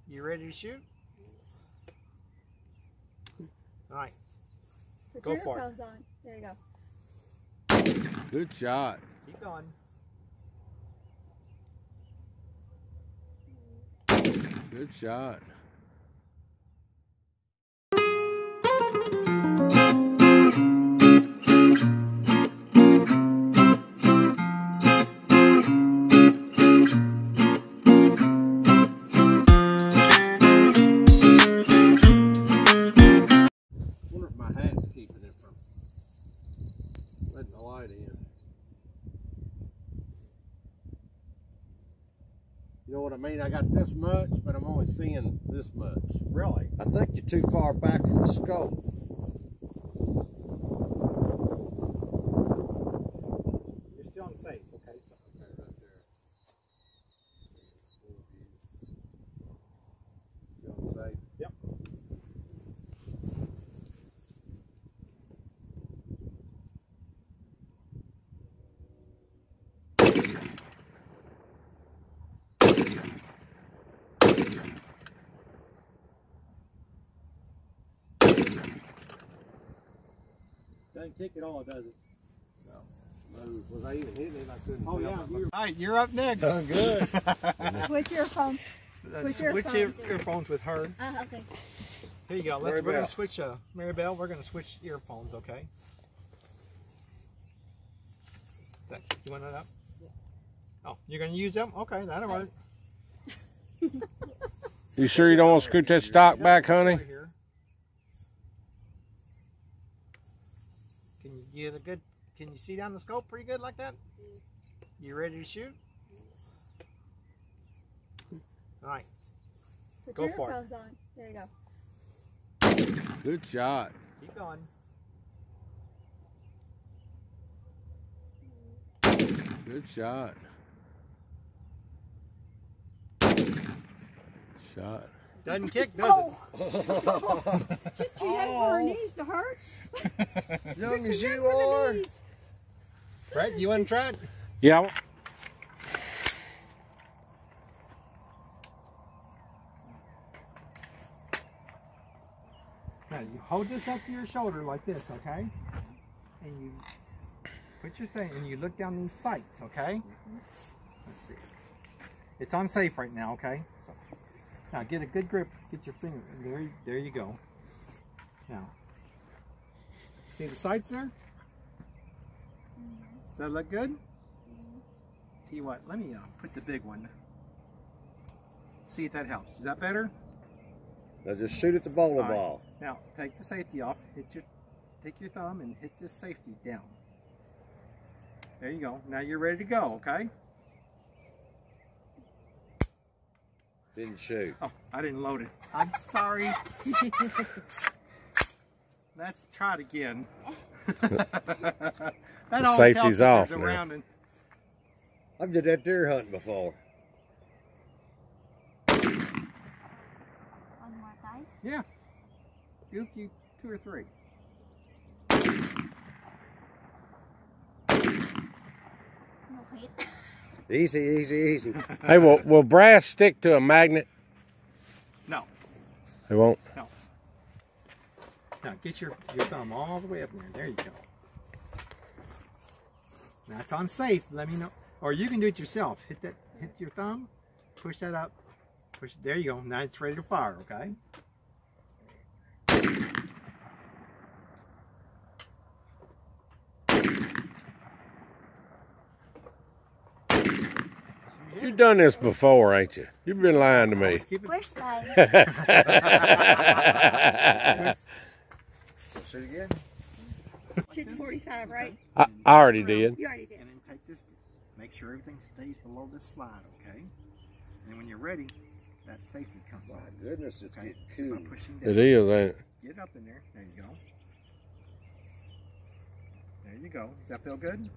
You ready to shoot? All right. Put Go your for it. earphones on. There you go. Good shot. Keep going. Good shot. Wonder if my hat's keeping it from letting the light in. You know what I mean? I got this much, but I'm only seeing this much. Really? I think you're too far back from the scope. You're still unsafe. Okay. Okay, right there. Still safe? Yep. Doesn't kick at all, does it? No. Smooth. Was I even hitting it? I couldn't Oh tell. yeah. All right, you're up next. Done good. Switch earphones. Switch earphones. earphones with her. Okay. Here you go. We're going to switch. Maribel, we're going to switch earphones. Okay. You want it up? Yeah. Oh, you're going to use them? Okay, that'll work. You sure you don't want to scoot that stock back, honey? Right here. Can you get a good? Can you see down the scope pretty good like that? You ready to shoot? All right. Put Go your for it. earphones on. There you go. Good shot. Keep going. Good shot. Shot. Doesn't kick, does She's too young for her knees to hurt. Young as Young you for the are. knees. it? Right? You want to try it? Yeah. Now you hold this up to your shoulder like this, okay? And you put your thing and you look down these sights, okay? Let's see. It's unsafe right now, okay? So now get a good grip. Get your finger. There you go. Now, see the sights there? Does that look good? Tell you what, let me put the big one. See if that helps. Is that better? Now just shoot at the bowling All right. ball. Now take the safety off. Take your thumb and hit this safety down. There you go. Now you're ready to go. Okay. Didn't shoot. Oh, I didn't load it. I'm sorry. Let's try it again. That always safety's helps if off there's a now. round and I've did that deer hunting before. One more time. yeah. Do a few, 2 or 3. No, wait. Easy, easy, easy. Hey, will brass stick to a magnet? No, It won't. no. Now get your thumb all the way up in there. There you go. Now it's unsafe. Let me know, or you can do it yourself. Hit your thumb, push that up, push. There you go. Now it's ready to fire. Okay. You've done this before, ain't you? You've been lying to me. Always keep it. We're sliding. Shoot again. Shoot 45, right? I already did. You already did. And then take this. Make sure everything stays below this slide. Okay. And when you're ready, that safety comes on. Goodness, it's Okay. getting Just by cool. pushing down. It is, ain't it? Get up in there. There you go. There you go. Does that feel good?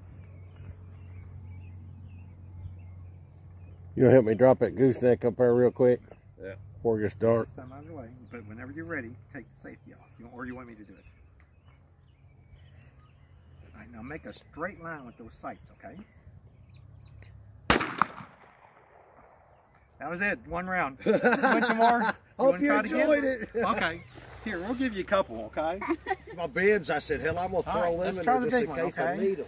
You gonna help me drop that gooseneck up there real quick? Yeah. Before it gets dark. This time out of the way. But whenever you're ready, take the safety off. Or you want me to do it? All right, now make a straight line with those sights, okay? That was it. One round. Want some more? Hope you try it enjoyed again? it. Okay. Here, we'll give you a couple, okay? My bibs, I said, hell, I'm going to All throw right, them let's in try there the just big in one, case I okay? need them.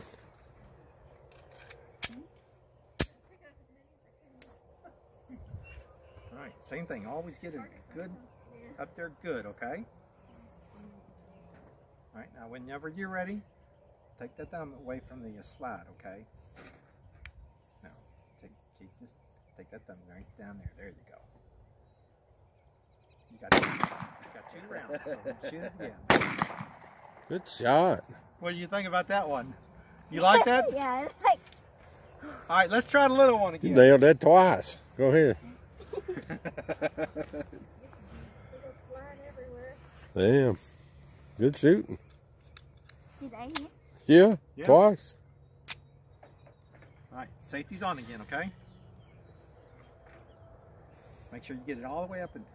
All right, same thing. Always get it good up there good, okay? All right, now whenever you're ready, take that thumb away from the slide, okay? Now, take that thumb right down there. There you go. You got 2 rounds, so shoot it again. Good shot. What do you think about that one? You like that? Yeah, I like. All right, let's try the little one You again. nailed that twice. Go ahead. Damn. Good shooting. Did they hit? Yeah, Yeah. twice. All right, safety's on again, okay? Make sure you get it all the way up in there.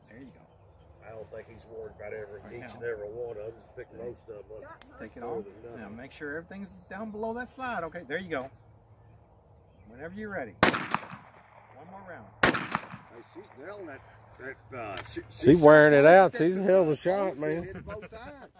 There you go. I don't think he's worried about Right each now. and every one of them. Pick most of them up. Take it off. Now make sure everything's down below that slide. Okay, there you go. Whenever you're ready. One more round. Hey, she's nailing that. She's wearing it out. She's a hell of a shot, man. Hit it both times.